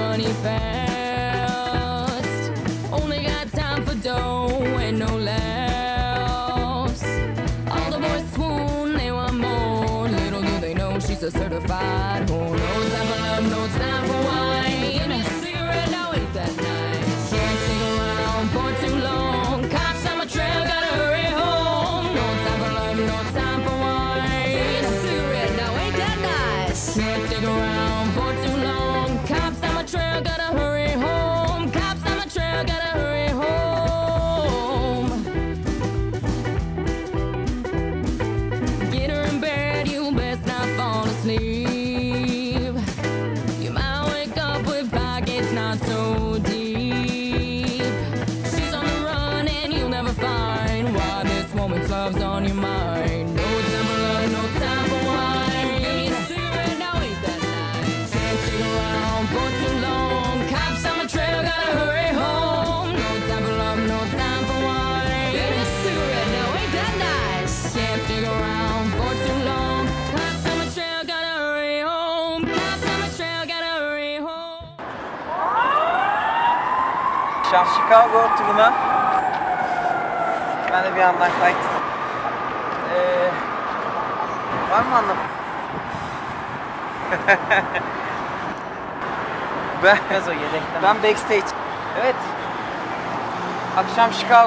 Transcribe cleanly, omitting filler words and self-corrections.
money fast. Only got time for dough and no laughs. All the boys swoon, they want more. Little do they know she's a certified whore. No time for love, no time for wine. Give me a cigarette, now ain't that nice. Can't stick around for too long. Cops on my trail, gotta hurry home. No time for love, no time for wine. Give me a cigarette, now ain't that nice. Can't stick around for too long. Cops on my trail, gotta hurry home. Cops on my trail, gotta hurry home. Get her in bed, you best not fall asleep. You might wake up with pockets not so deep. She's on the run and you'll never find why this woman's love's on your mind. No time for love, no time for wine. Give me a cigarette, now ain't that nice. Can't stick around for too long. Cops on my trail, gotta hurry home. No time for love, no time for wine. Give me a cigarette, now ain't that nice. Can't stick around for too long. Cops on my trail, gotta hurry home. Cops on my trail, gotta hurry home. Chicago turuna. Ben de bir yandan kayıt. Var mı anlam? Ben backstage. Evet. Akşam Chicago.